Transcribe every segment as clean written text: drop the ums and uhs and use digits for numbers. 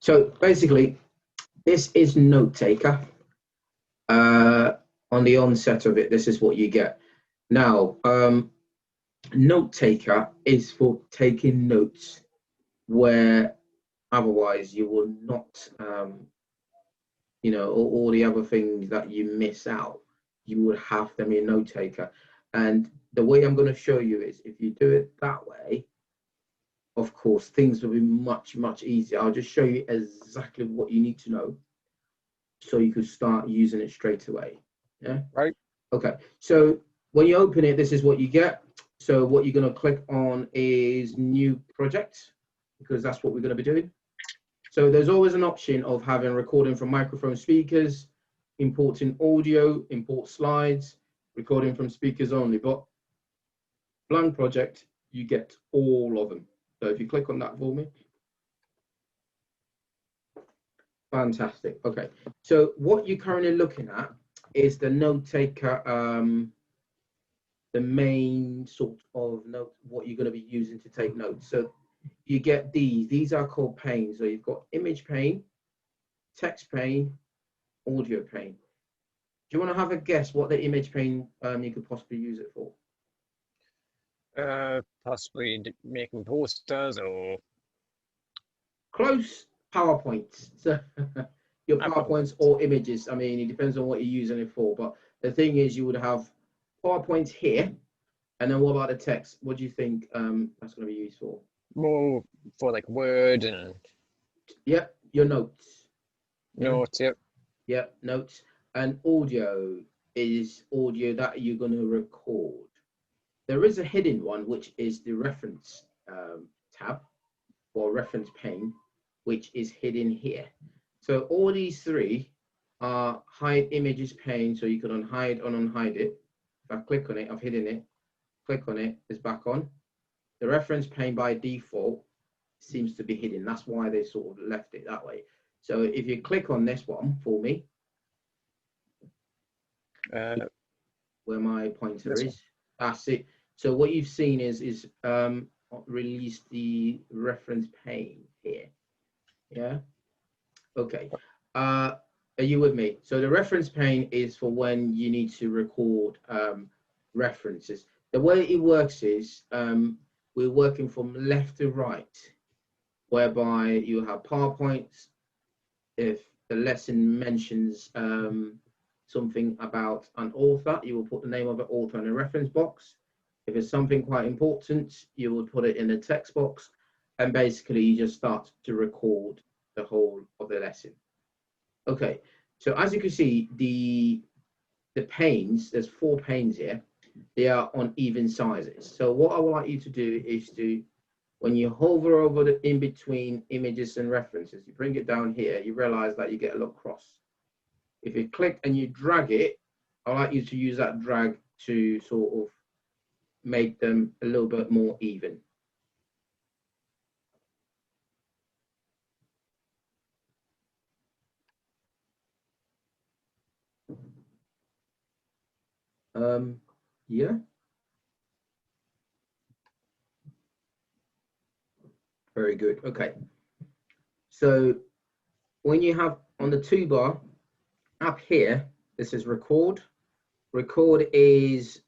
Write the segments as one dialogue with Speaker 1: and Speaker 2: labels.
Speaker 1: So basically, this is Notetaker. On the onset of it, this is what you get. Now, Notetaker is for taking notes where otherwise you will not, you know, all the other things that you miss out, you would have them in Notetaker. And the way I'm going to show you is if you do it that way, of course, things will be much, much easier. I'll just show you exactly what you need to know so you can start using it straight away. Yeah.
Speaker 2: Right.
Speaker 1: Okay. So when you open it, this is what you get. So what you're going to click on is new project, because that's what we're going to be doing. So there's always an option of having recording from microphone speakers, importing audio, import slides, recording from speakers only, but blank project, you get all of them. So if you click on that for me. Fantastic. Okay. So what you're currently looking at is the Notetaker, the main sort of note, what you're going to be using to take notes. So you get these are called panes. So you've got image pane, text pane, audio pane. Do you want to have a guess what the image pane you could possibly use it for?
Speaker 2: Possibly making posters or
Speaker 1: Close. PowerPoints. So your PowerPoints or images. I mean, it depends on what you're using it for. But the thing is, you would have PowerPoints here, and then what about the text? What do you think that's going to be used for?
Speaker 2: more for like Word and
Speaker 1: Yep, your notes.
Speaker 2: notes. Yep.
Speaker 1: Yep, notes. And audio is audio that you're going to record. There is a hidden one, which is the reference tab or reference pane, which is hidden here. So all these three are hide images pane, so you can unhide and unhide it. If I click on it, I've hidden it. Click on it, it's back on. The reference pane by default seems to be hidden. That's why they sort of left it that way. So if you click on this one for me, where my pointer is, that's it. So what you've seen is release the reference pane here. Yeah. Okay. Are you with me? So the reference pane is for when you need to record references. The way it works is we're working from left to right, whereby you have PowerPoints. If the lesson mentions something about an author, you will put the name of the author in the reference box. If it's something quite important, you will put it in the text box, and basically you just start to record the whole of the lesson. Okay, so as you can see, the panes, there's 4 panes here. They are on even sizes. So what I would like you to do is to, when you hover over the in between images and references, you bring it down here, you realize that you get a little cross. If you click and you drag it, I'd like you to use that drag to sort of make them a little bit more even. Yeah. Very good. Okay. So when you have on the toolbar up here, this is record. Record is,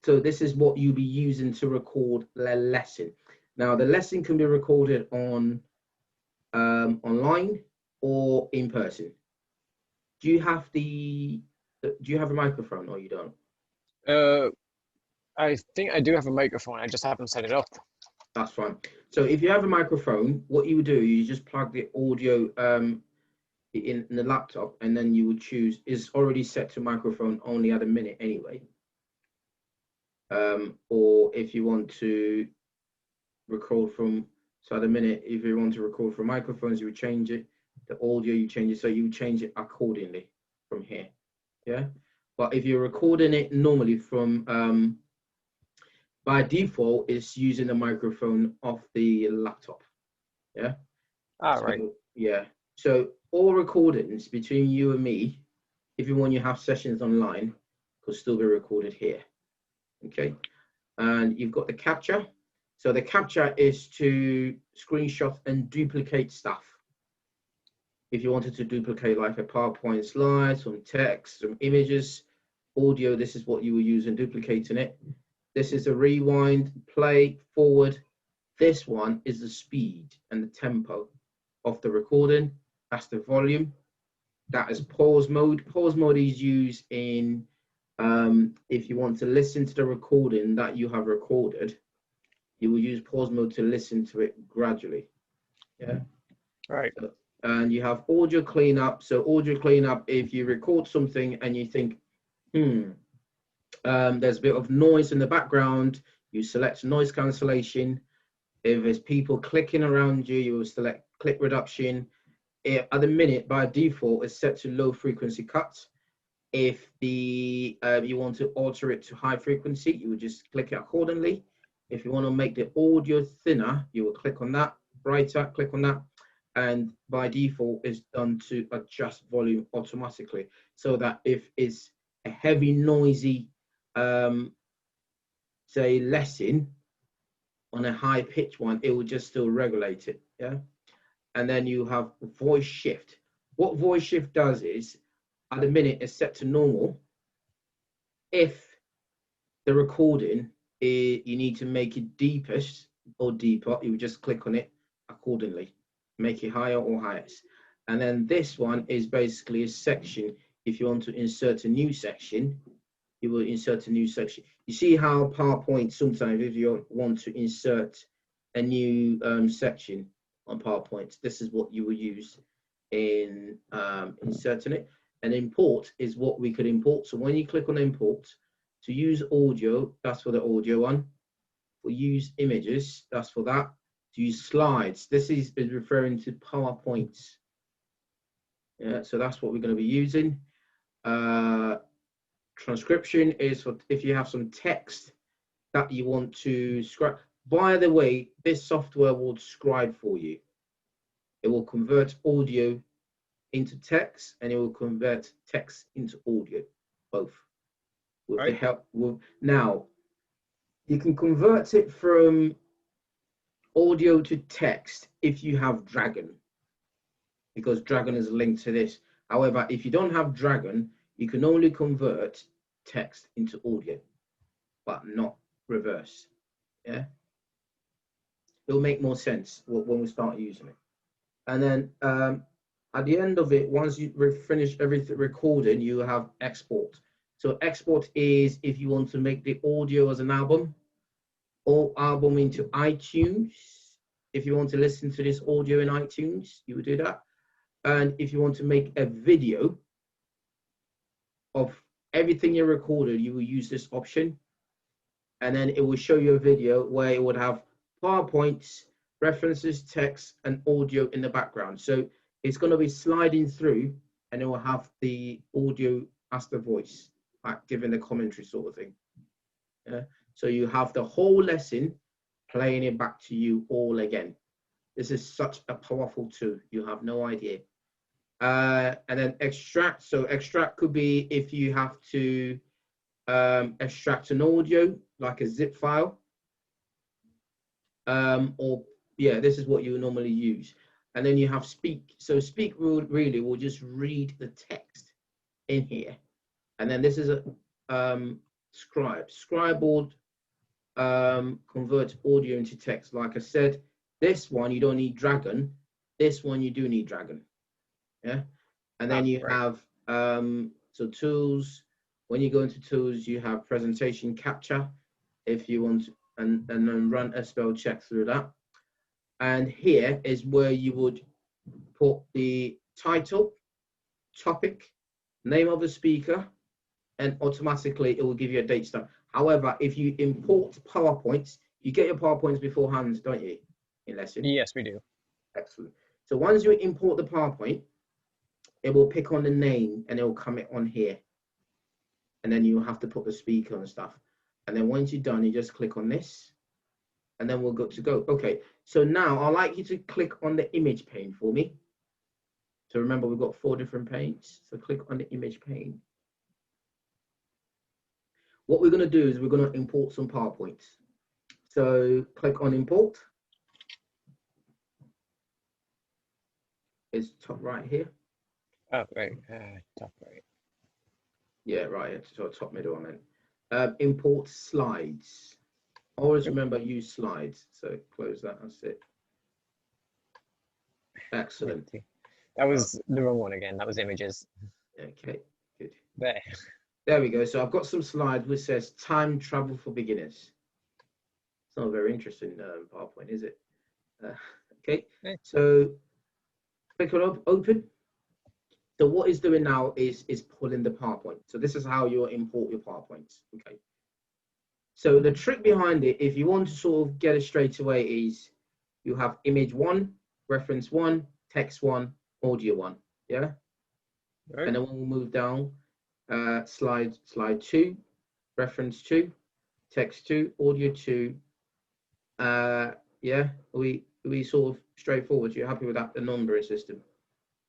Speaker 1: so this is what you'll be using to record the lesson. Now the lesson can be recorded on online or in person. Do you have a microphone or you don't?
Speaker 2: I think I do have a microphone. I just haven't set it up.
Speaker 1: That's fine. So if you have a microphone, what you would do, you just plug the audio in the laptop, and then you would choose, it's already set to microphone only at a minute anyway. Or if you want to record from, so at a minute, if you want to record from microphones, you would change it. The audio, you change it, so you would change it accordingly from here. Yeah. But if you're recording it normally from, by default, it's using the microphone off the laptop. Yeah.
Speaker 2: All right.
Speaker 1: Yeah. So all recordings between you and me, even when you have sessions online, could still be recorded here. Okay. And you've got the capture. So the capture is to screenshot and duplicate stuff. If you wanted to duplicate like a PowerPoint slide, some text, some images, audio, this is what you were using, duplicating it. This is a rewind, play, forward. This one is the speed and the tempo of the recording. That's the volume. That is pause mode. Pause mode is used in if you want to listen to the recording that you have recorded, you will use pause mode to listen to it gradually. Yeah.
Speaker 2: Right.
Speaker 1: So, and you have audio cleanup. So audio cleanup, if you record something and you think, there's a bit of noise in the background, you select noise cancellation. If there's people clicking around you, you will select click reduction. At the minute, by default, it's set to low frequency cuts. If the you want to alter it to high frequency, you would just click it accordingly. If you want to make the audio thinner, you will click on that. Brighter, click on that. And by default, it's done to adjust volume automatically, so that if it's a heavy, noisy, say lesson on a high pitch one, it will just still regulate it. Yeah. And then you have voice shift. What voice shift does is, at the minute, it's set to normal. If the recording you need to make it deepest or deeper, you just click on it accordingly, make it higher or highest. And then this one is basically a section. If you want to insert a new section, you will insert a new section. You see how PowerPoint sometimes, if you want to insert a new section on PowerPoint, this is what you will use in inserting it. And import is what we could import. So when you click on import, to use audio, that's for the audio one. For use images, that's for that. To use slides, this is referring to PowerPoints. Yeah, so that's what we're going to be using. Transcription is for if you have some text that you want to scribe. By the way, this software will scribe for you. It will convert audio into text, and it will convert text into audio, both. With the help with, now you can convert it from audio to text if you have Dragon, because Dragon is linked to this. However, if you don't have Dragon, you can only convert text into audio, but not reverse. Yeah, it'll make more sense when we start using it. And then at the end of it, once you finish everything recording, you have export. So export is if you want to make the audio as an album or album into iTunes. If you want to listen to this audio in iTunes, you would do that. And if you want to make a video of everything you recorded, you will use this option. And then it will show you a video where it would have PowerPoints, references, text, and audio in the background. So it's going to be sliding through, and it will have the audio as the voice, like giving the commentary sort of thing. Yeah. So you have the whole lesson playing it back to you all again. This is such a powerful tool. You have no idea. And then extract. So extract could be if you have to extract an audio, like a zip file. Or yeah, this is what you normally use. And then you have speak. So speak really will just read the text in here. And then this is a scribe. Scribe would convert audio into text. Like I said, this one you don't need Dragon. This one you do need Dragon. Yeah. And then you have so tools. When you go into tools, you have presentation capture if you want to, and then run a spell check through that. And here is where you would put the title, topic, name of the speaker, and automatically it will give you a date stamp. However, if you import PowerPoints, you get your PowerPoints beforehand, don't you, in lesson?
Speaker 2: Yes, we do.
Speaker 1: Excellent. So once you import the PowerPoint, it will pick on the name and it will come on here. And then you have to put the speaker and stuff. And then once you're done, you just click on this, and then we'll go to go. Okay, so now I'd like you to click on the image pane for me. So remember, we've got 4 different panes. So click on the image pane. What we're going to do is we're going to import some PowerPoints. So click on import. It's top right here.
Speaker 2: Oh, right. Top right.
Speaker 1: Yeah, right. So top middle, I meant. Import slides. Always
Speaker 2: Yep.
Speaker 1: remember use slides. So close that. That's it. Excellent.
Speaker 2: That was the wrong one again. That was images.
Speaker 1: Okay, good.
Speaker 2: There.
Speaker 1: There we go. So I've got some slides which says time travel for beginners. It's not a very interesting PowerPoint, is it? Okay, so click on open. So what it's doing now is pulling the PowerPoint. So this is how you import your PowerPoints. Okay. So the trick behind it, if you want to sort of get it straight away, is you have image 1, reference 1, text 1, audio 1. Yeah.
Speaker 2: Right.
Speaker 1: And then we'll move down. Slide 2, reference 2, text 2, audio 2. Yeah. We sort of straightforward. You're happy with that? The numbering system.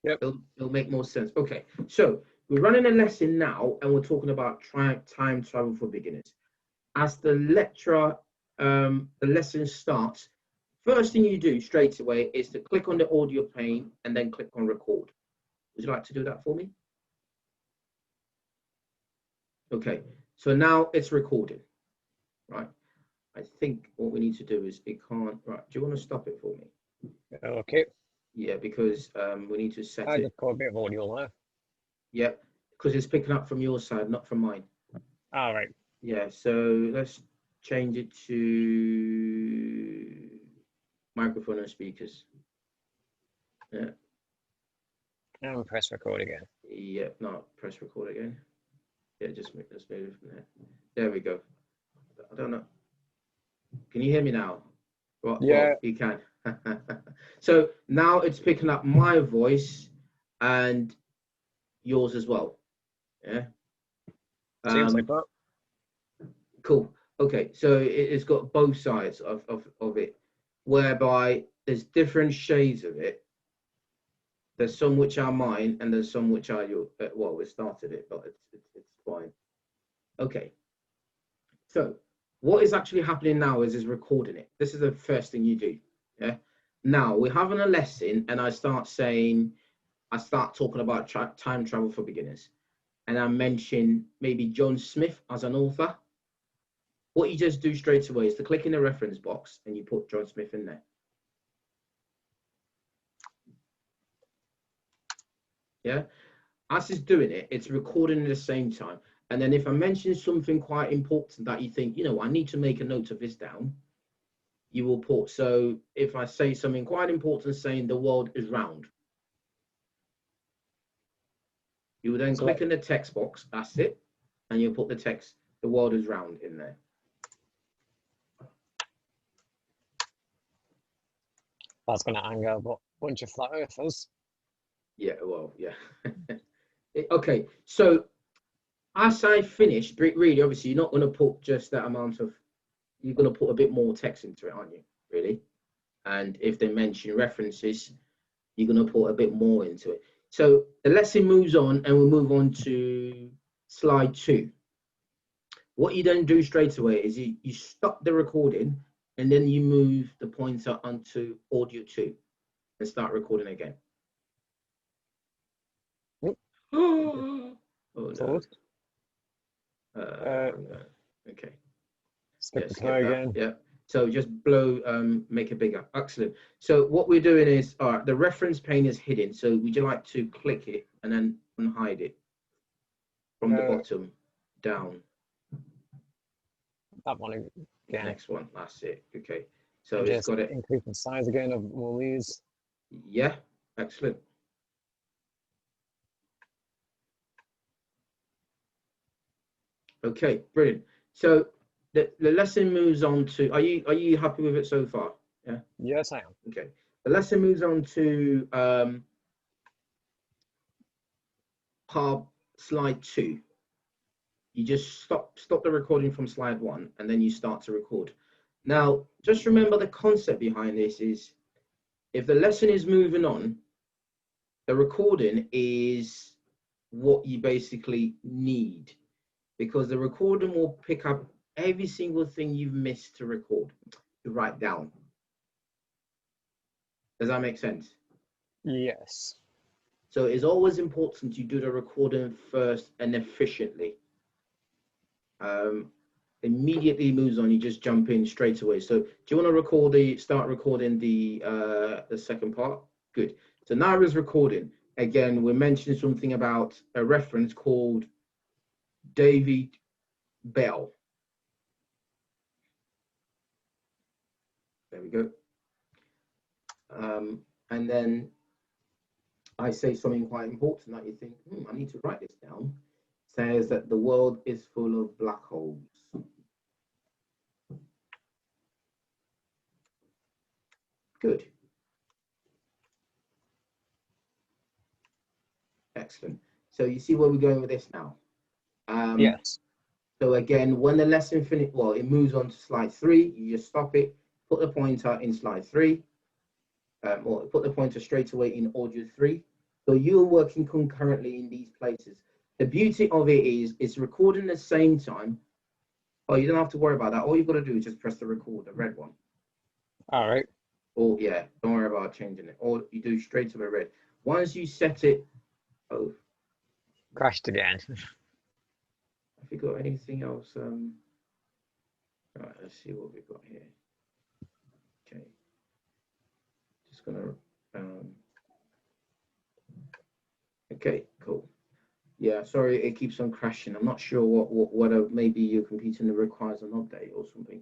Speaker 2: Yep.
Speaker 1: It'll make more sense. Okay. So we're running a lesson now, and we're talking about time travel for beginners. As the lecture, the lesson starts, first thing you do straight away is to click on the audio pane and then click on record. Would you like to do that for me? Okay, so now it's recording, right? I think what we need to do is it can't, right, do you want to stop it for me?
Speaker 2: Okay.
Speaker 1: Yeah, because we need to set
Speaker 2: I
Speaker 1: it.
Speaker 2: just got a bit of audio there.
Speaker 1: Yeah, because it's picking up from your side, not from mine.
Speaker 2: All right.
Speaker 1: Yeah, so let's change it to microphone and speakers. Yeah.
Speaker 2: And press record again.
Speaker 1: Yeah, no, press record again. Yeah, just move it from there. There we go. I don't know. Can you hear me now? Well,
Speaker 2: Yeah.
Speaker 1: well, you can. So now it's picking up my voice and yours as well. Yeah.
Speaker 2: Seems like that.
Speaker 1: Cool. Okay, so it's got both sides of it, whereby there's different shades of it. There's some which are mine, and there's some which are your. Well, we started it, but it's fine. Okay. So what is actually happening now is recording it. This is the first thing you do. Yeah. Now we're having a lesson, and I start talking about time travel for beginners, and I mention maybe John Smith as an author. What you just do straight away is to click in the reference box and you put John Smith in there. Yeah. As it's doing it, it's recording at the same time. And then if I mention something quite important that you think, you know, I need to make a note of this down, you will put. So if I say something quite important, saying the world is round, you will then click in the text box, that's it, and you'll put the text, the world is round in there.
Speaker 2: That's going to anger a bunch of flat earthers.
Speaker 1: Yeah, well, yeah. Okay, so as I finish, really, obviously, you're not going to put just that amount of, you're going to put a bit more text into it, aren't you, really? And if they mention references, you're going to put a bit more into it. So the lesson moves on, and we'll move on to slide 2. What you then do straight away is you stop the recording, and then you move the pointer onto audio 2 and start recording again. Oh no. Okay.
Speaker 2: Skip
Speaker 1: the
Speaker 2: play again.
Speaker 1: Yeah. So just blow, make it bigger. Excellent. So what we're doing is, all right, the reference pane is hidden. So would you like to click it and then unhide it from the bottom down?
Speaker 2: That one again.
Speaker 1: The next one. That's it. Okay. So
Speaker 2: and
Speaker 1: it's got it.
Speaker 2: Increase the size again of all these.
Speaker 1: Yeah. Excellent. Okay. Brilliant. So the lesson moves on to. Are you happy with it so far? Yeah.
Speaker 2: Yes, I am.
Speaker 1: Okay. The lesson moves on to part slide 2. You just stop the recording from slide 1, and then you start to record. Now, just remember the concept behind this is, if the lesson is moving on, the recording is what you basically need, because the recording will pick up every single thing you've missed to record, to write down. Does that make sense?
Speaker 2: Yes.
Speaker 1: So it's always important you do the recording first and efficiently. Um, immediately moves on, you just jump in straight away. So do you want to start recording the second part? Good. So now it's recording. Again, we're mentioning something about a reference called David Bell. There we go. And then I say something quite important that you think, I need to write this down. It says that the world is full of black holes. Good. Excellent. So you see where we're going with this now.
Speaker 2: Yes.
Speaker 1: So again, when the lesson finishes, well, it moves on to slide 3. You just stop it, put the pointer in slide 3, or put the pointer straight away in audio 3. So you're working concurrently in these places. The beauty of it is it's recording at the same time. Oh, you don't have to worry about that. All you've got to do is just press the record, the red one.
Speaker 2: All right.
Speaker 1: Oh, yeah, don't worry about changing it. Or you do straight to the red. Once you set it, oh,
Speaker 2: Crashed again.
Speaker 1: have you got anything else? All right, let's see what we've got here. Okay. Just gonna, okay, cool. Yeah, sorry, it keeps on crashing. I'm not sure whether maybe your computer requires an update or something.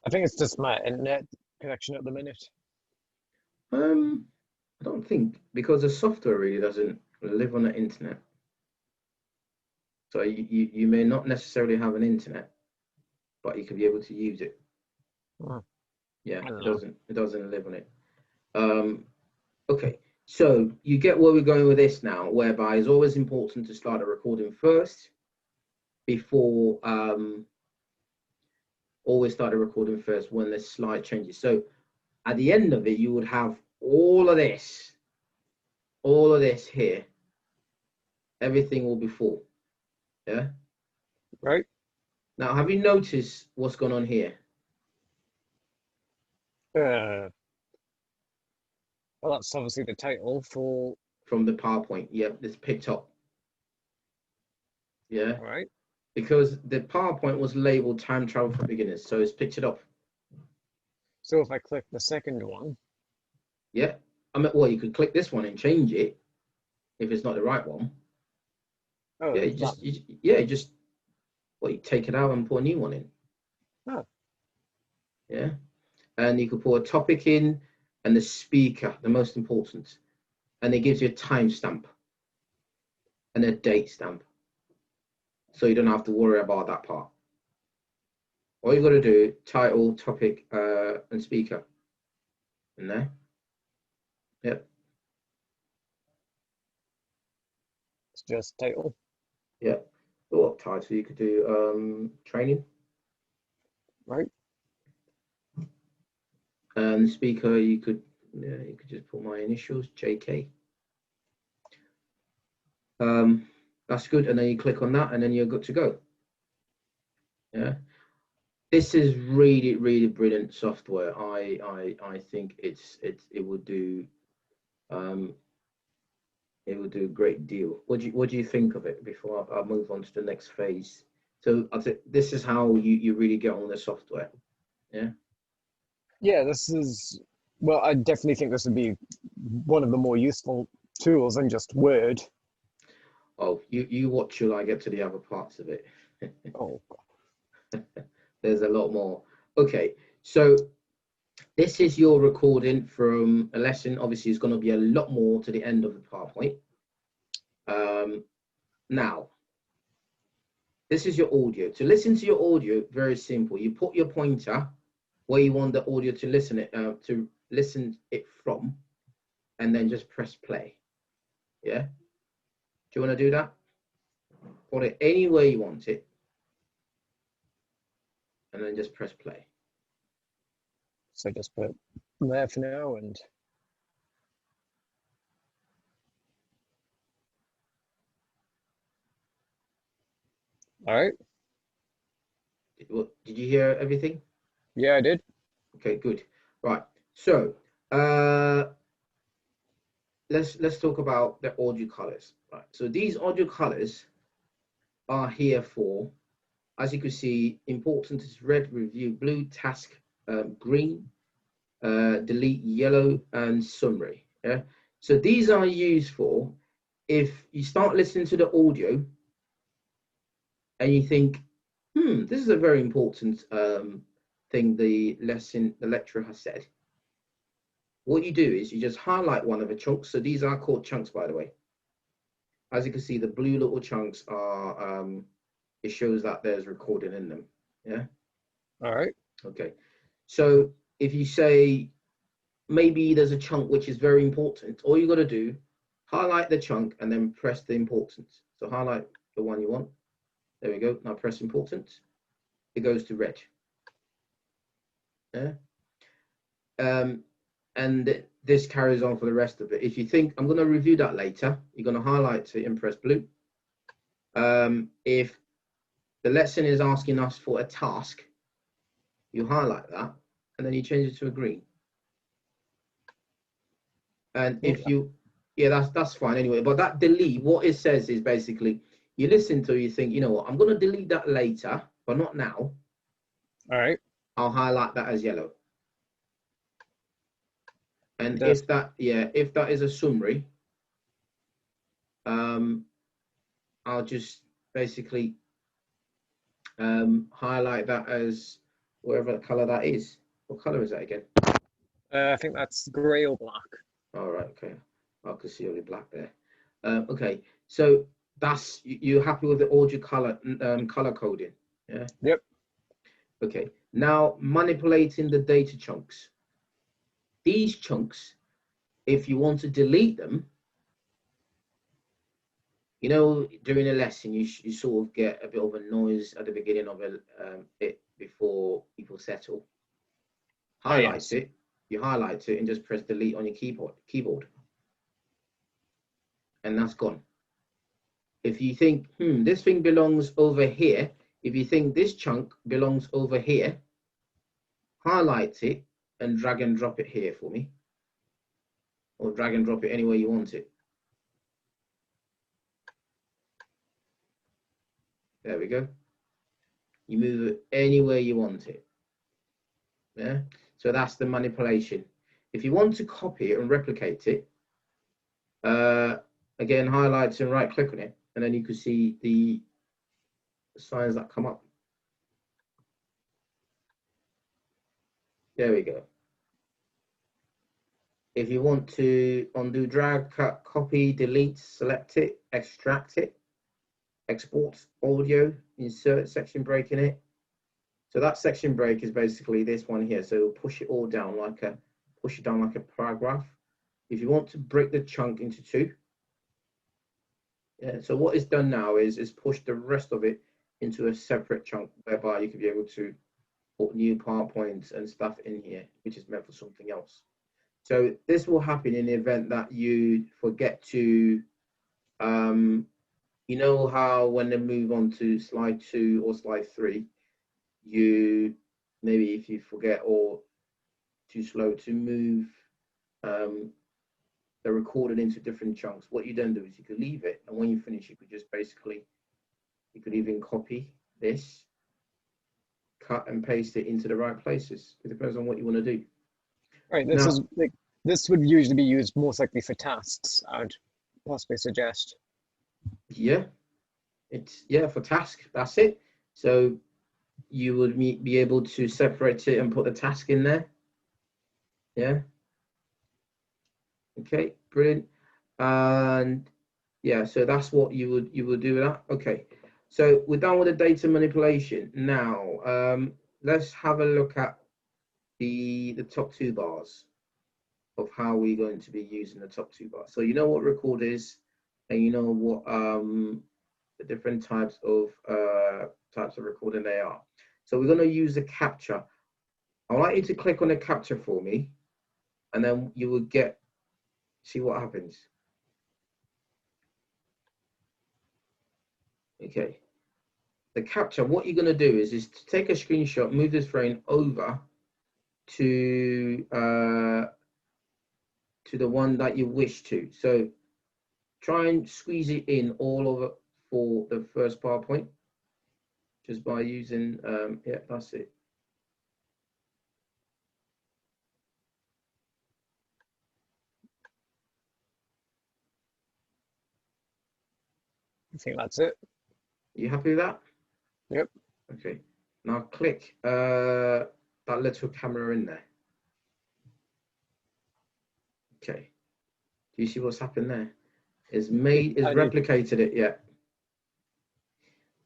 Speaker 2: I think it's just my internet connection at the minute.
Speaker 1: I don't think, because the software really doesn't live on the internet. So you may not necessarily have an internet, but you could be able to use it. Yeah, it doesn't live on it. Okay, so you get where we're going with this now, whereby it's always important to start a recording first before always start a recording first when the slide changes. So at the end of it, you would have all of this here. Everything will be full. Yeah.
Speaker 2: Right.
Speaker 1: Now, have you noticed what's going on here?
Speaker 2: Well, that's obviously the title for.
Speaker 1: From the PowerPoint. Yeah, it's picked up. Yeah.
Speaker 2: All right.
Speaker 1: Because the PowerPoint was labeled Time Travel for Beginners, so it's picked it up.
Speaker 2: So if I click the second one.
Speaker 1: Yeah. I mean, well, you could click this one and change it if it's not the right one.
Speaker 2: Oh,
Speaker 1: yeah, you take it out and put a new one in.
Speaker 2: Oh.
Speaker 1: Yeah. And you could put a topic in and the speaker, the most important. And it gives you a timestamp and a date stamp. So you don't have to worry about that part. All you've got to do, title, topic, and speaker. In there. Yep.
Speaker 2: It's just title.
Speaker 1: Yeah. What title you could do? Training.
Speaker 2: Right.
Speaker 1: And speaker, you could just put my initials, JK. That's good. And then you click on that, and then you're good to go. Yeah. This is really, really brilliant software. I think it would do it would do a great deal. What do you think of it before I move on to the next phase? So I think this is how you really get on the software. Yeah.
Speaker 2: Yeah, this is, well, I definitely think this would be one of the more useful tools than just Word.
Speaker 1: Oh, you watch till I get to the other parts of it.
Speaker 2: Oh.
Speaker 1: There's a lot more. Okay, so this is your recording from a lesson. Obviously, it's going to be a lot more to the end of the PowerPoint. Now, this is your audio. To listen to your audio, very simple. You put your pointer where you want the audio to listen it from, and then just press play. Yeah. Do you want to do that? Put it anywhere you want it, and then just press play.
Speaker 2: So just put there for now and. All right.
Speaker 1: Did you hear everything?
Speaker 2: Yeah, I did.
Speaker 1: Okay, good. Right. So let's talk about the audio colors. Right. So these audio colors are here for, as you can see, important is red, review blue, task green, delete yellow, and summary. Yeah. So these are used for if you start listening to the audio and you think, this is a very important thing the lecturer has said. What you do is you just highlight one of the chunks. So these are called chunks, by the way. As you can see, the blue little chunks are, it shows that there's recording in them. Yeah.
Speaker 2: All right.
Speaker 1: Okay. So if you say, maybe there's a chunk which is very important, all you got to do, highlight the chunk and then press the importance. So highlight the one you want. There we go. Now press importance. It goes to red. Yeah. And this carries on for the rest of it. If you think I'm going to review that later, you're going to highlight it and press blue. If the lesson is asking us for a task, you highlight that and then you change it to a green. And if you, yeah, that's fine anyway. But that delete, what it says is basically you listen to, you think, you know what, I'm going to delete that later, but not now.
Speaker 2: All right.
Speaker 1: I'll highlight that as yellow. And if that is a summary, I'll just basically highlight that as whatever color that is. What color is that again?
Speaker 2: I think that's gray or black.
Speaker 1: All right, okay. I can see only black there. Okay, so that's, you're happy with the audio color color coding? Yeah.
Speaker 2: Yep.
Speaker 1: Okay. Now manipulating the data chunks. These chunks, if you want to delete them, you know, during a lesson, you sort of get a bit of a noise at the beginning of it before people settle. Highlight it. You highlight it and just press delete on your keyboard. And that's gone. If you think, this thing belongs over here, if you think this chunk belongs over here, highlight it and drag and drop it here for me. Or drag and drop it anywhere you want it. There we go. You move it anywhere you want it. Yeah. So that's the manipulation. If you want to copy it and replicate it, again, highlight and right click on it, and then you can see the signs that come up. There we go. If you want to undo, drag, cut, copy, delete, select it, extract it, export audio, insert section break in it. So that section break is basically this one here. So it'll push it all down like a paragraph. If you want to break the chunk into two, yeah. So what it's done now is push the rest of it into a separate chunk, whereby you can be able to put new PowerPoints and stuff in here, which is meant for something else. So this will happen in the event that you forget to, you know how when they move on to slide 2 or slide 3, you maybe if you forget or too slow to move the recording into different chunks, what you then do is you could leave it, and when you finish, you could just basically, you could even copy this, cut and paste it into the right places. It depends on what you want to do.
Speaker 2: Right. This would usually be used most likely for tasks, I'd possibly suggest.
Speaker 1: Yeah, for task, that's it. So you would be able to separate it and put the task in there. Yeah. Okay, brilliant. And yeah, so that's what you would do with that. Okay, so we're done with the data manipulation. Now let's have a look at the top two bars of how we're going to be using the top two bars. So you know what record is, and you know what the different types of recording they are. So we're going to use the capture. I'd like you to click on the capture for me, and then you will see what happens. Okay. The capture, what you're going to do is to take a screenshot, move this frame over to to the one that you wish to. So try and squeeze it in all over for the first PowerPoint just by using, yeah, that's it.
Speaker 2: I think that's it.
Speaker 1: You happy with that?
Speaker 2: Yep.
Speaker 1: Okay. Now click that little camera in there. Okay. Do you see what's happened there? It's replicated it, yeah.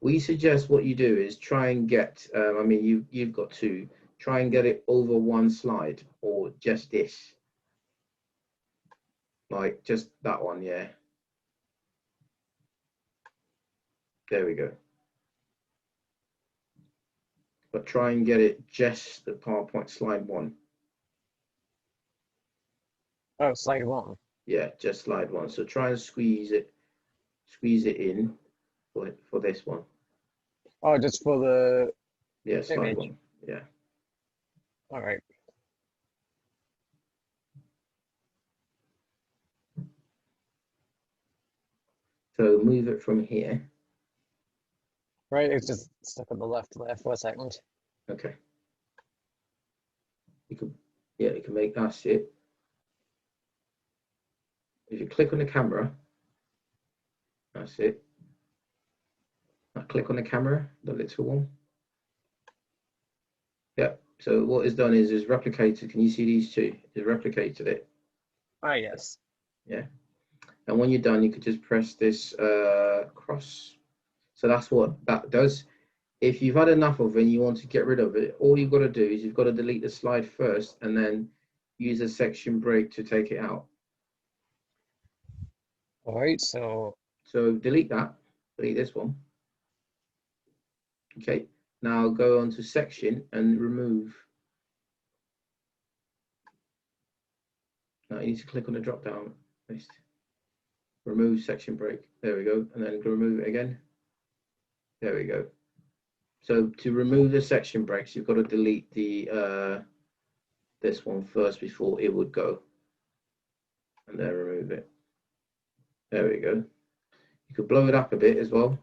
Speaker 1: We suggest what you do is try and get, I mean, you've got to try and get it over one slide or just this. Like just that one, yeah. There we go. But try and get it just the PowerPoint slide one.
Speaker 2: Oh, slide one.
Speaker 1: Yeah, just slide one. So try and squeeze it in for this one.
Speaker 2: Oh, just for the
Speaker 1: slide
Speaker 2: image.
Speaker 1: one. Yeah.
Speaker 2: All right.
Speaker 1: So move it from here.
Speaker 2: Right, it's just stuck on the left there for a second.
Speaker 1: Okay. You can make that it. If you click on the camera, that's it. Now click on the camera, the little one. Yeah. So what it's done is replicated. Can you see these two? It's replicated it.
Speaker 2: Ah, yes.
Speaker 1: Yeah. And when you're done, you could just press this cross. So that's what that does. If you've had enough of it and you want to get rid of it, all you've got to do is you've got to delete the slide first and then use a section break to take it out.
Speaker 2: All right, so
Speaker 1: delete that, delete this one. Okay, now go on to section and remove. Now you need to click on the drop down list. Remove section break. There we go. And then remove it again. There we go. So to remove the section breaks, you've got to delete the this one first before it would go. And then remove it. There we go. You could blow it up a bit as well.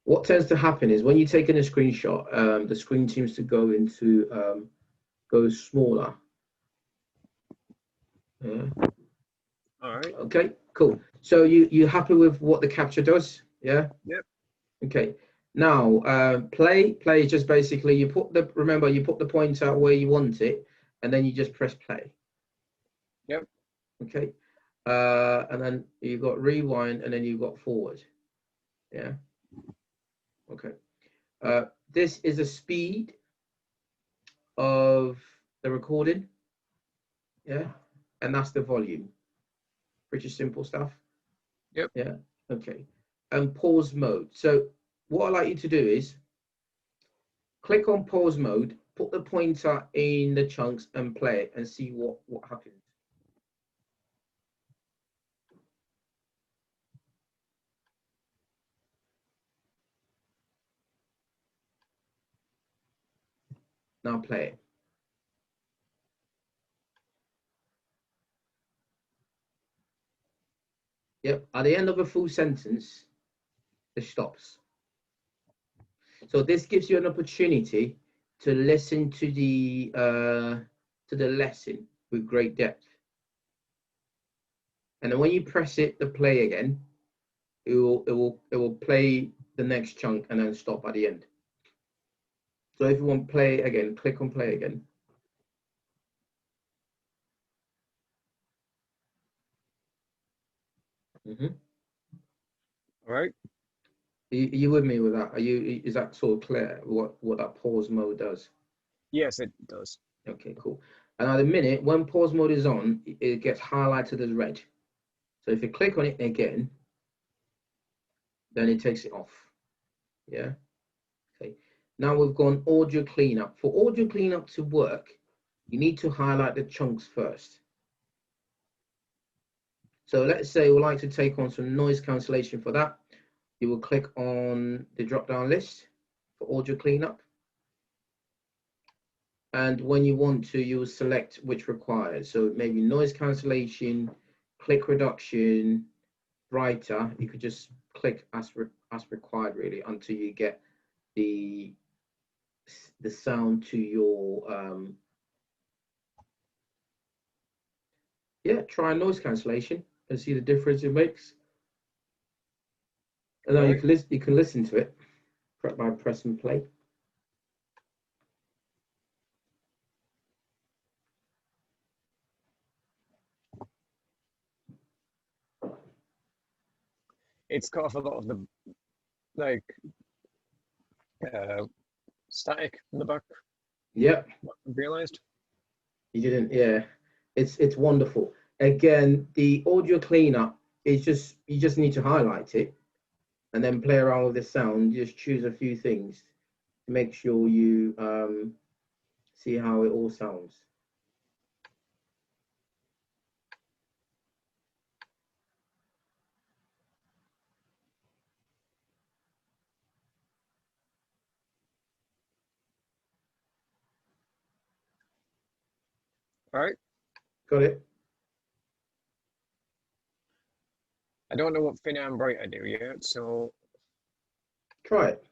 Speaker 1: What tends to happen is when you're taking a screenshot, the screen seems to go into go smaller. Yeah.
Speaker 2: all right.
Speaker 1: Okay, cool. So you happy with what the capture does? Yeah.
Speaker 2: Yep.
Speaker 1: Okay. Now play is just basically you put the pointer where you want it, and then you just press play.
Speaker 2: Yep.
Speaker 1: Okay. And then you've got rewind, and then you've got forward. Yeah. Okay. This is a speed of the recording. Yeah. And that's the volume. Pretty simple stuff.
Speaker 2: Yep.
Speaker 1: Yeah. Okay. And pause mode. So what I'd like you to do is click on pause mode, put the pointer in the chunks and play it and see what happens. Now play it. Yep. At the end of a full sentence, it stops. So this gives you an opportunity to listen to the lesson with great depth. And then when you press it to play again, it will play the next chunk and then stop at the end. So if you want play again, click on play again. Mm-hmm.
Speaker 2: All right.
Speaker 1: Are you with me with that? Is that sort of clear what that pause mode does?
Speaker 2: Yes, it does.
Speaker 1: Okay, cool. And at the minute, when pause mode is on, it gets highlighted as red. So if you click on it again, then it takes it off. Yeah. Okay. Now we've gone audio cleanup. For audio cleanup to work, you need to highlight the chunks first. So let's say we'd like to take on some noise cancellation for that. You will click on the drop-down list for audio cleanup. And when you want to, you will select which requires. So maybe noise cancellation, click reduction, brighter. You could just click as required really until you get the sound to your yeah, try noise cancellation and see the difference it makes. And then you can listen to it by pressing play.
Speaker 2: It's cut off a lot of the like static in the back.
Speaker 1: Yep.
Speaker 2: I've realized.
Speaker 1: You didn't, yeah. It's wonderful. Again, the audio cleanup is just you just need to highlight it and then play around with the sound. Just choose a few things to make sure you see how it all sounds.
Speaker 2: All right.
Speaker 1: Got it?
Speaker 2: I don't know what thin and bright I do yet, so
Speaker 1: Try it.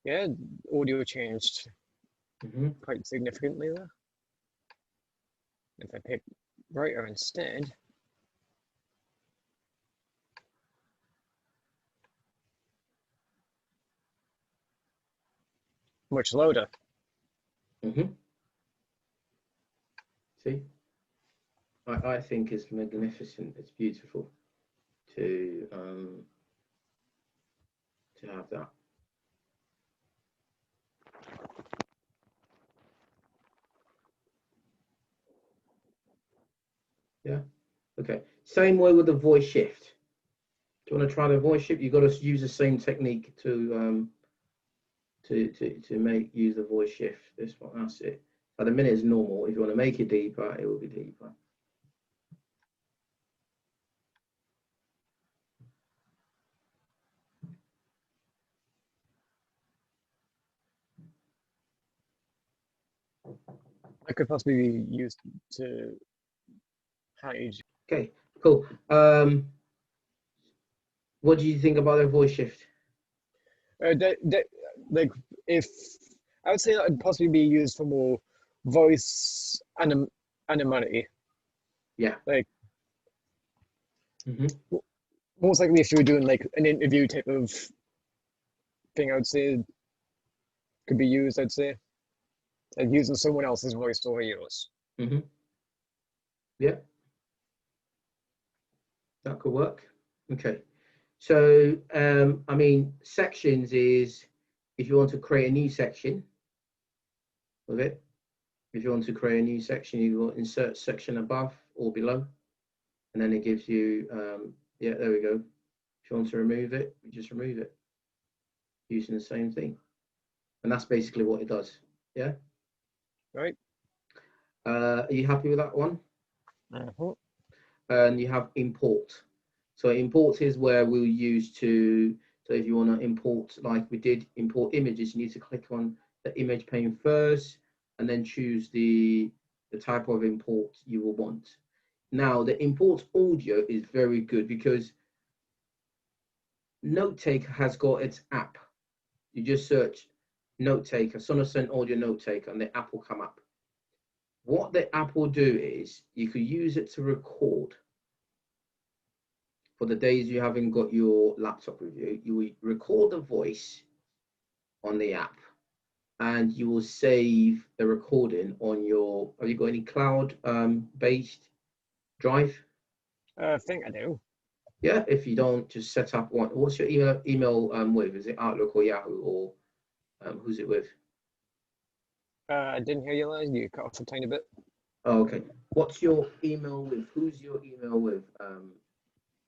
Speaker 2: yeah, audio changed
Speaker 1: Mm-hmm.
Speaker 2: quite significantly there. If I pick brighter instead, much louder.
Speaker 1: Mm-hmm. See? I think it's magnificent. It's beautiful to have that. Yeah. Okay. Same way with the voice shift. Do you want to try the voice shift? You've got to use the same technique to use the voice shift. This one, that's it. At the minute is normal. If you want to make it deeper, it will be deeper.
Speaker 2: I could possibly be used to hide.
Speaker 1: Okay, cool. What do you think about the voice shift?
Speaker 2: Like if I would say that would possibly be used for more voice anonymity.
Speaker 1: Yeah.
Speaker 2: Like
Speaker 1: Mm-hmm.
Speaker 2: most likely if you were doing like an interview type of thing, I would say could be used. I'd say like using someone else's voice over yours.
Speaker 1: Mm-hmm. Yeah, that could work. Okay. So, I mean, sections is if you want to create a new section of it. If you want to create a new section, you will insert section above or below, and then it gives you, yeah, there we go. If you want to remove it, you just remove it using the same thing. And that's basically what it does. Yeah.
Speaker 2: Right.
Speaker 1: Are you happy with that one?
Speaker 2: Uh-huh.
Speaker 1: And you have import. So import is where we'll use to, so if you want to import, like we did import images, you need to click on the image pane first and then choose the type of import you will want. Now the import audio is very good because Notetaker has got its app. You just search Notetaker, Sonocent audio Notetaker, and the app will come up. What the app will do is you could use it to record. For the days you haven't got your laptop with you, you will record the voice on the app and you will save the recording on your, have you got any cloud based drive?
Speaker 2: I think I do.
Speaker 1: Yeah, if you don't, just set up one. What's your email with? Is it Outlook or Yahoo or who's it with?
Speaker 2: I didn't hear you last. You cut off a tiny bit.
Speaker 1: Oh, okay. What's your email with? Who's your email with?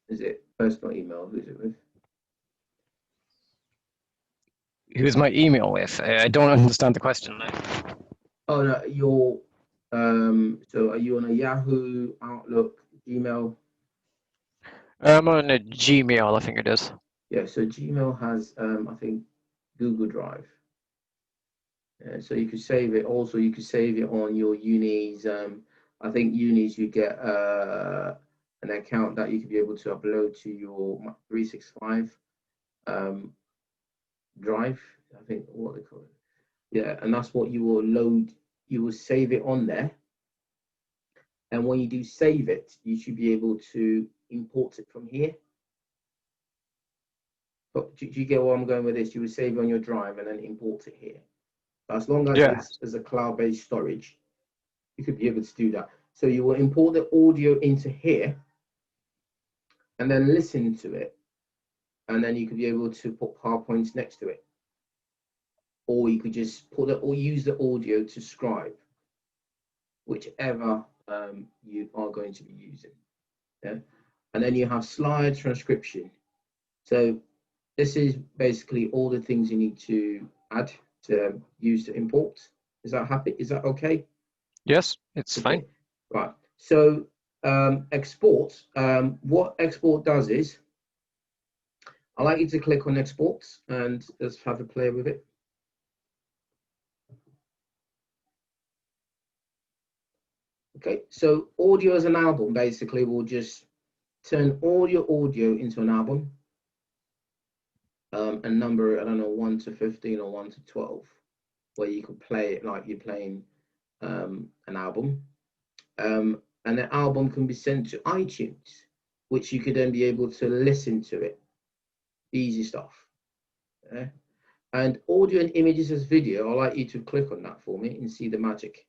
Speaker 1: Is it personal email? Who's it with?
Speaker 2: Who's my email with? I don't understand the question.
Speaker 1: Oh no, So are you on a Yahoo, Outlook, Gmail?
Speaker 2: I'm on a Gmail, I think it is.
Speaker 1: Yeah, so Gmail has, I think, Google Drive. So you could save it. Also, you could save it on your unis. I think unis you get an account that you could be able to upload to your 365 um, drive. I think what they call it. Yeah, and that's what you will load. You will save it on there, and when you do save it, you should be able to import it from here. But do you get where I'm going with this? You will save it on your drive and then import it here. As long as
Speaker 2: Yeah.
Speaker 1: it's as a cloud-based storage, you could be able to do that. So you will import the audio into here and then listen to it. And then you could be able to put PowerPoints next to it. Or you could just put it or use the audio to scribe, whichever you are going to be using. Yeah. And then you have slide transcription. So this is basically all the things you need to add to use to import. Is that happy? Is that okay?
Speaker 2: Yes, it's
Speaker 1: Okay,
Speaker 2: fine.
Speaker 1: right. So export, what export does is, I'd like you to click on export and let's have a play with it. Okay, so audio as an album basically will just turn all your audio into an album and number, I don't know, 1 to 15 or 1 to 12, where you could play it like you're playing an album. And the album can be sent to iTunes, which you could then be able to listen to it. Easy stuff. Yeah. And audio and images as video, I'd like you to click on that for me and see the magic.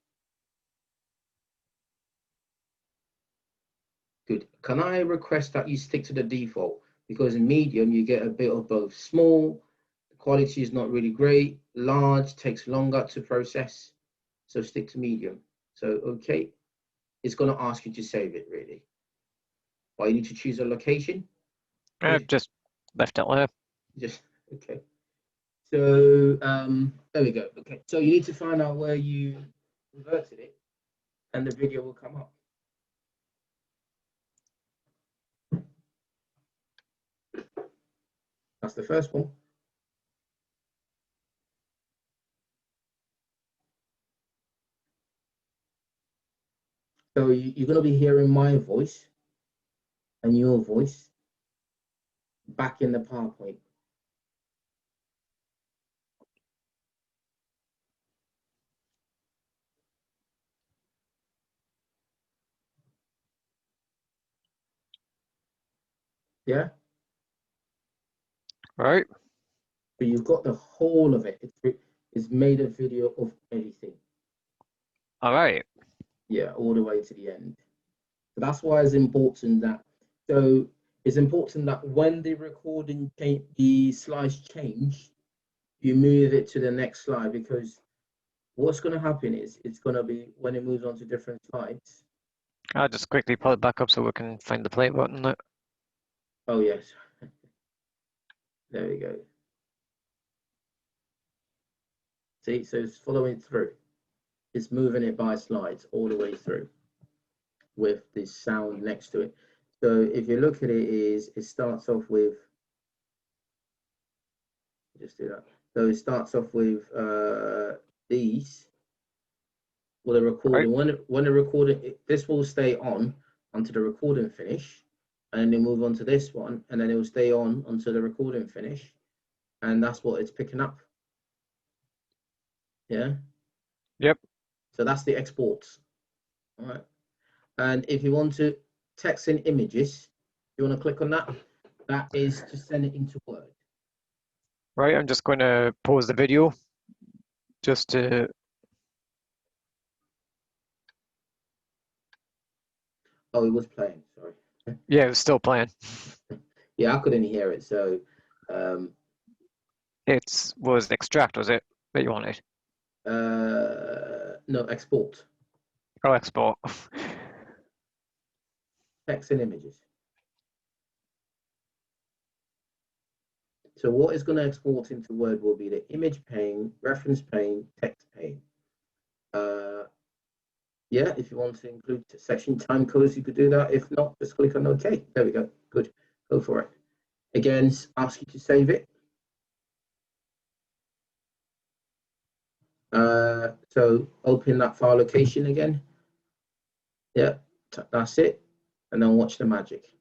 Speaker 1: Good. Can I request that you stick to the default? Because in medium, you get a bit of both. Small, the quality is not really great. Large takes longer to process. So stick to medium. So, okay. It's going to ask you to save it, really. Well, you need to choose a location.
Speaker 2: I've just left it there.
Speaker 1: Just, okay. So, there we go. Okay. So you need to find out where you converted it and the video will come up. That's the first one. So you're going to be hearing my voice and your voice back in the PowerPoint. Yeah.
Speaker 2: Right.
Speaker 1: So you've got the whole of it. It's made a video of everything.
Speaker 2: All right.
Speaker 1: Yeah, all the way to the end. So that's why it's important that. So it's important that when the recording the slides change, you move it to the next slide, because what's going to happen is it's going to be when it moves on to different slides.
Speaker 2: I'll just quickly pull it back up so we can find the play button.
Speaker 1: Oh yes. There we go. See, so it's following through. It's moving it by slides all the way through with this sound next to it. So if you look at it, it starts off with, just do that. So it starts off with these. Well, the recording,
Speaker 2: Right.
Speaker 1: when the recording, this will stay on until the recording finish, and then they move on to this one, and then it will stay on until the recording finish, and that's what it's picking up. Yeah.
Speaker 2: Yep.
Speaker 1: So that's the exports. All right. And if you want to text in images, you want to click on that. That is to send it into Word.
Speaker 2: Right. I'm just going to pause the video just to.
Speaker 1: Oh, it was playing. Sorry.
Speaker 2: Yeah, it's still playing.
Speaker 1: Yeah, I couldn't hear it. So,
Speaker 2: It was extract, was it, that you wanted?
Speaker 1: no, export.
Speaker 2: Oh, export.
Speaker 1: Text and images. So what is going to export into Word will be the image pane, reference pane, text pane. Yeah, if you want to include section time codes, you could do that. If not, just click on OK. There we go. Good. Go for it. Again, ask you to save it. So open that file location again. Yeah, that's it. And then watch the magic.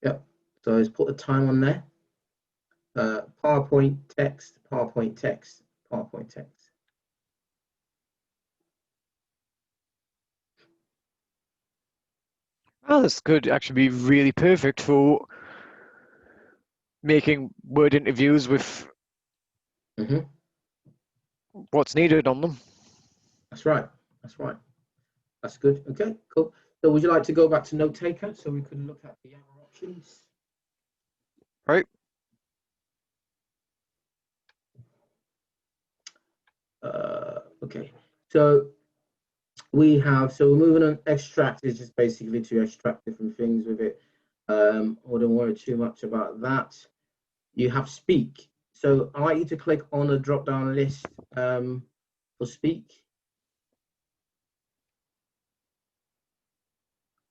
Speaker 1: Yep. So let's put the time on there. PowerPoint text, PowerPoint text, PowerPoint text.
Speaker 2: Well, this could actually be really perfect for making Word interviews with what's needed on them.
Speaker 1: That's right. That's right. That's good. Okay, cool. So would you like to go back to Notetaker so we could look at the other options?
Speaker 2: Right.
Speaker 1: Okay. So we have, so we're moving on. Extract is just basically to extract different things with it. I don't worry too much about that. You have speak. So I like you to click on a drop down list for speak.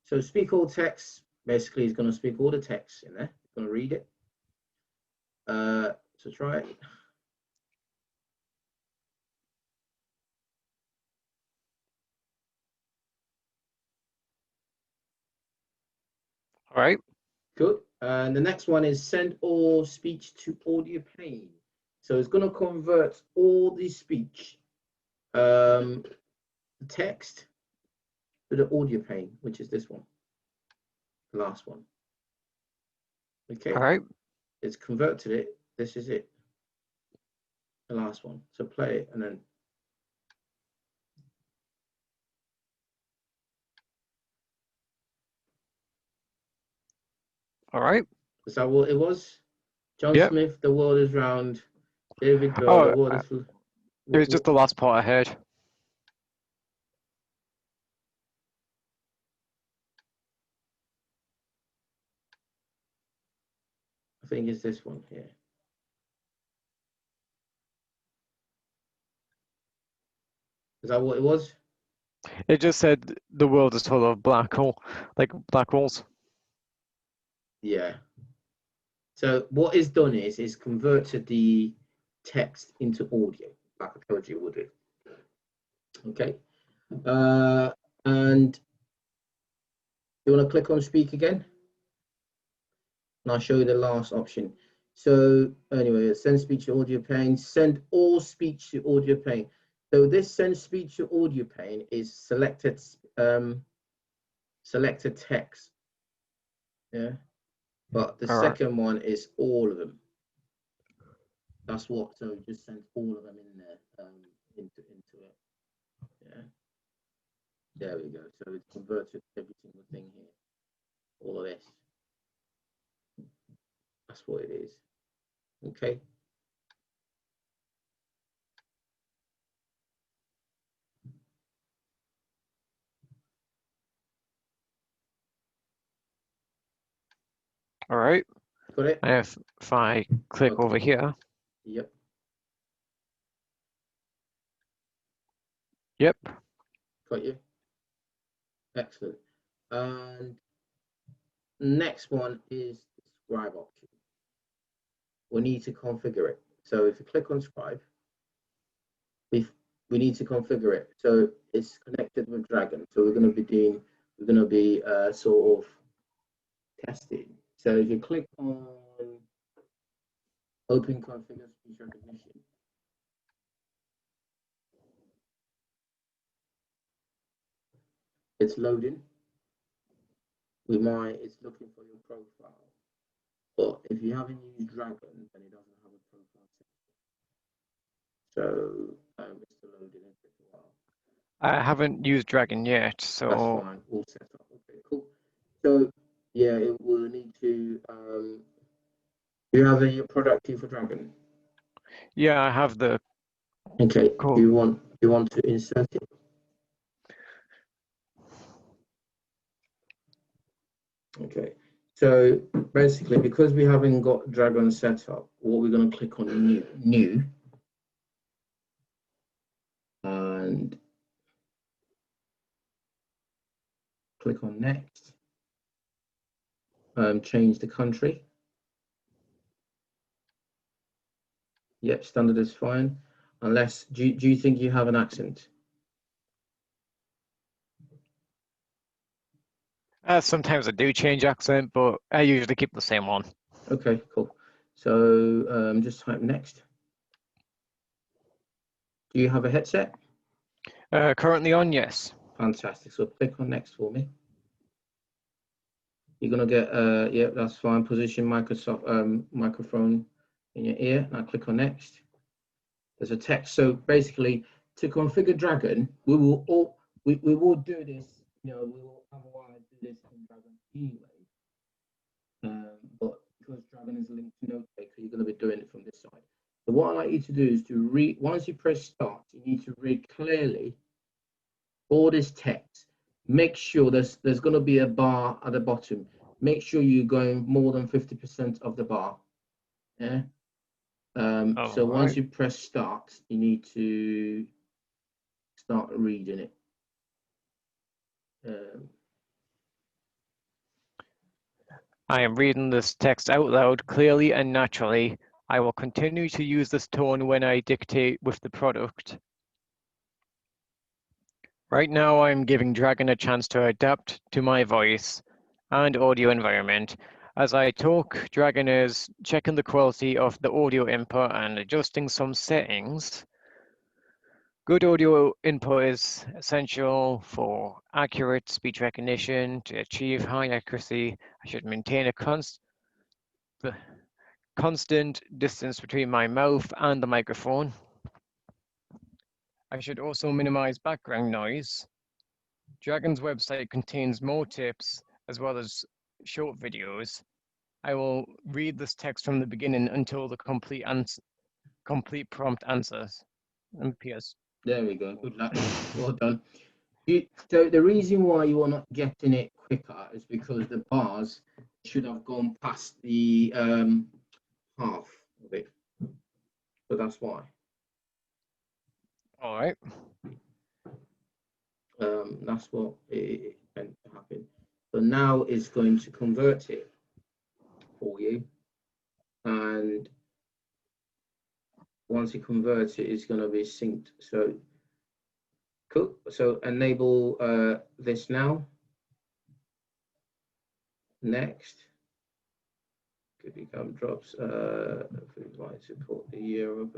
Speaker 1: So speak all text basically is going to speak all the text in there. It's going to read it. So try it.
Speaker 2: All right.
Speaker 1: Good. And the next one is send all speech to audio pane. So it's going to convert all the speech text to the audio pane, which is this one, the last one. Okay.
Speaker 2: All right.
Speaker 1: It's converted it. This is it. The last one. So play it and then.
Speaker 2: All right.
Speaker 1: Is that what it was? John
Speaker 2: Yep.
Speaker 1: Smith, the world is round. David Byrne, the world is full.
Speaker 2: It was just the last part I heard.
Speaker 1: I think it's this one here. Is that what it was?
Speaker 2: It just said the world is full of black holes.
Speaker 1: Yeah. So what is done is converted the text into audio, like I told you it would do. Okay. And you want to click on speak again? And I'll show you the last option. So anyway, send speech to audio pane, send all speech to audio pane. So this send speech to audio pane is selected selected text. Yeah. But the second one is all of them. That's what, so just send all of them in there, into it. Yeah. There we go. So it's converted every single thing here. All of this. That's what it is. Okay.
Speaker 2: All right.
Speaker 1: Got it?
Speaker 2: And if I click over here.
Speaker 1: Yep.
Speaker 2: Yep.
Speaker 1: Got you. Excellent. And next one is the scribe option. We need to configure it. So if you click on scribe, we need to configure it. So it's connected with Dragon. So we're going to be sort of testing. So if you click on open configure speech recognition, it's loading. It's looking for your profile. But if you haven't used Dragon, then it doesn't have a profile set. So it's still loading. It takes a while.
Speaker 2: I haven't used Dragon yet, so
Speaker 1: that's fine. All set up. Okay, cool. So yeah, it will need to. You have a product key for Dragon.
Speaker 2: Yeah, I have the.
Speaker 1: Okay.
Speaker 2: Cool.
Speaker 1: Do you want to insert it? Okay. So basically, because we haven't got Dragon set up, what we're going to click on new. click on next. Change the country. Yep, standard is fine. Unless, do you think you have an accent?
Speaker 2: Sometimes I do change accent, but I usually keep the same one.
Speaker 1: Okay, cool. So just type next. Do you have a headset?
Speaker 2: Currently on, yes.
Speaker 1: Fantastic. So click on next for me. You're gonna get yeah, that's fine. Position Microsoft microphone in your ear. Now click on next. There's a text. So basically, to configure Dragon, we will do this. You know, we will otherwise do this in Dragon anyway. But because Dragon is linked to Notetaker, you're going to be doing it from this side. So what I'd like you to do is to read. Once you press start, you need to read clearly all this text. Make sure there's going to be a bar at the bottom. Make sure you're going more than 50% of the bar. Yeah. So once you press start, you need to start reading it.
Speaker 2: I am reading this text out loud clearly and naturally. I will continue to use this tone when I dictate with the product. Right now, I'm giving Dragon a chance to adapt to my voice and audio environment. As I talk, Dragon is checking the quality of the audio input and adjusting some settings. Good audio input is essential for accurate speech recognition. To achieve high accuracy, I should maintain a constant distance between my mouth and the microphone. I should also minimize background noise. Dragon's website contains more tips as well as short videos. I will read this text from the beginning until the complete prompt answers. And PS.
Speaker 1: There we go. Good luck. Well done. So the reason why you are not getting it quicker is because the bars should have gone past the half of it. So that's why.
Speaker 2: All right.
Speaker 1: That's what it meant to happen. So now it's going to convert it for you. And once it converts it, it's going to be synced. So cool. So enable this now. Next. Could become drops. Please like support the year of.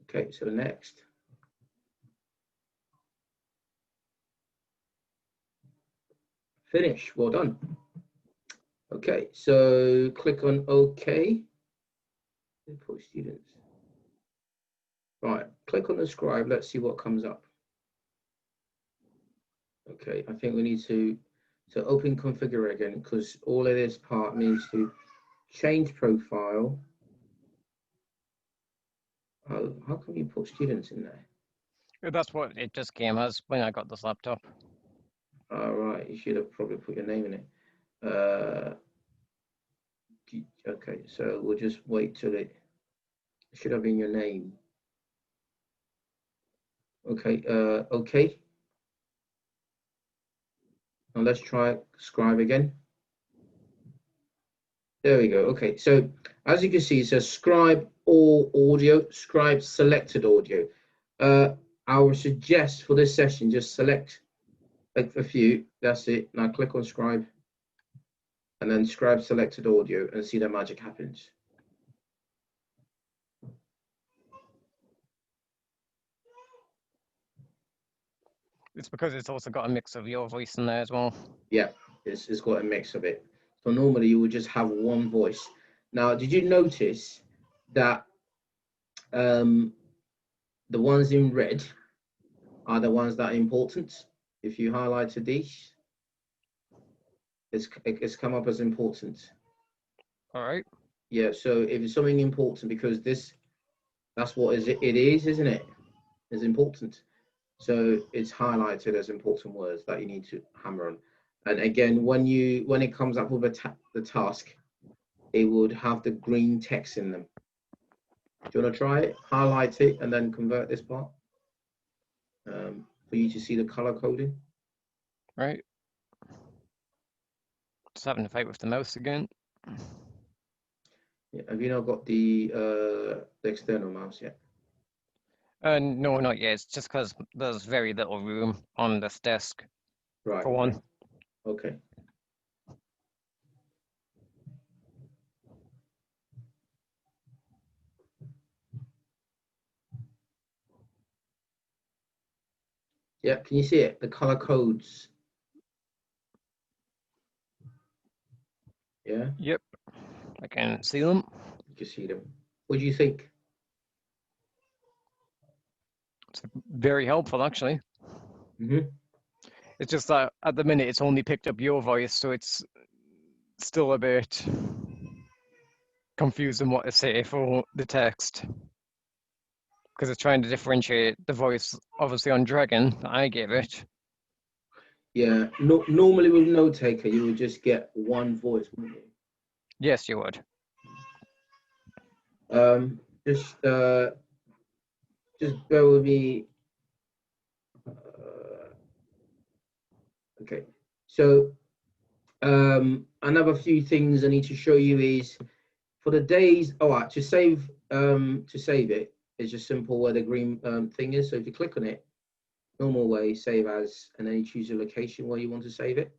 Speaker 1: Okay, so next. Finish. Well done. Okay, so click on OK. Input students. Right, click on the scribe. Let's see what comes up. Okay, I think we need to open configure again, because all of this part means to change profile. Oh, how come you put students in there?
Speaker 2: That's what it just came as when I got this laptop.
Speaker 1: All right, you should have probably put your name in it. Okay, so we'll just wait till it should have been your name. Okay, okay. Now let's try scribe again. There we go. Okay, so as you can see, it says scribe all audio, scribe selected audio. I would suggest for this session, just select a few. That's it. Now click on scribe and then scribe selected audio and see that magic happens.
Speaker 2: It's because it's also got a mix of your voice in there as well.
Speaker 1: Yeah, it's got a mix of it. So normally you would just have one voice. Now, did you notice that the ones in red are the ones that are important? If you highlighted these, it's come up as important.
Speaker 2: All right.
Speaker 1: Yeah, so if it's something important, because that's what it is, isn't it? It's important. So it's highlighted as important words that you need to hammer on. And again, when it comes up with the task, it would have the green text in them. Do you want to try it? Highlight it and then convert this part for you to see the color coding.
Speaker 2: Right. Just having to fight with the mouse again.
Speaker 1: Yeah. Have you not got the external mouse yet?
Speaker 2: No, not yet. It's just because there's very little room on this desk,
Speaker 1: Right.
Speaker 2: for one.
Speaker 1: Okay. Yeah, can you see it? The color codes. Yeah,
Speaker 2: Yep, I can see them.
Speaker 1: you can see them. What do you think?
Speaker 2: It's very helpful, actually.
Speaker 1: Mm-hmm.
Speaker 2: It's just that at the minute it's only picked up your voice, so it's still a bit confusing what to say for the text. Because it's trying to differentiate the voice, obviously, on Dragon that I gave it.
Speaker 1: Yeah, no, normally with Notetaker, you would just get one voice, wouldn't you?
Speaker 2: Yes, you would.
Speaker 1: Just bear with me. Okay, so another few things I need to show you is for the days. All right, to save it is just simple where the green thing is. So if you click on it, normal way, save as, and then you choose your location where you want to save it.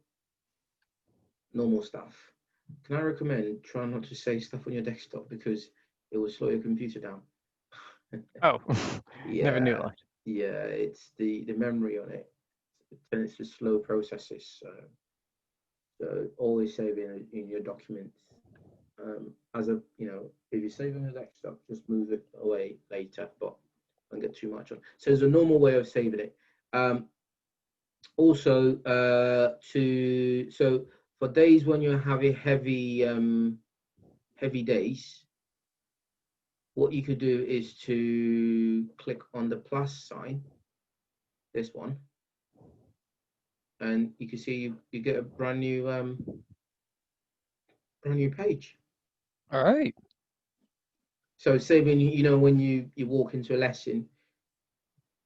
Speaker 1: Normal stuff. Can I recommend try not to save stuff on your desktop because it will slow your computer down.
Speaker 2: Oh, never knew
Speaker 1: Yeah,
Speaker 2: that.
Speaker 1: yeah, it's the memory on it. It tends to slow processes. So always save in your documents. As a if you save on your desktop, just move it away later, but don't get too much on. So there's a normal way of saving it. Also, so for days when you're having heavy days, what you could do is to click on the plus sign, this one, and you can see you get a brand new page.
Speaker 2: All right.
Speaker 1: So say when when you walk into a lesson,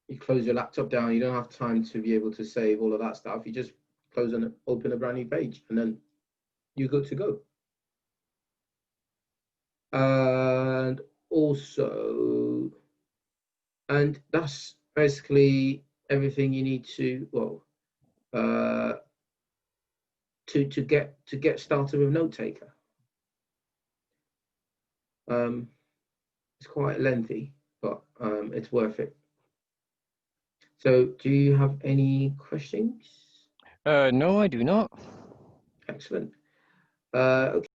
Speaker 1: you close your laptop down, you don't have time to be able to save all of that stuff. You just close and open a brand new page, and then you're good to go. And also, and that's basically everything you need to to get started with Notetaker. It's quite lengthy, but it's worth it. So, do you have any questions?
Speaker 2: No, I do not.
Speaker 1: Excellent. Okay.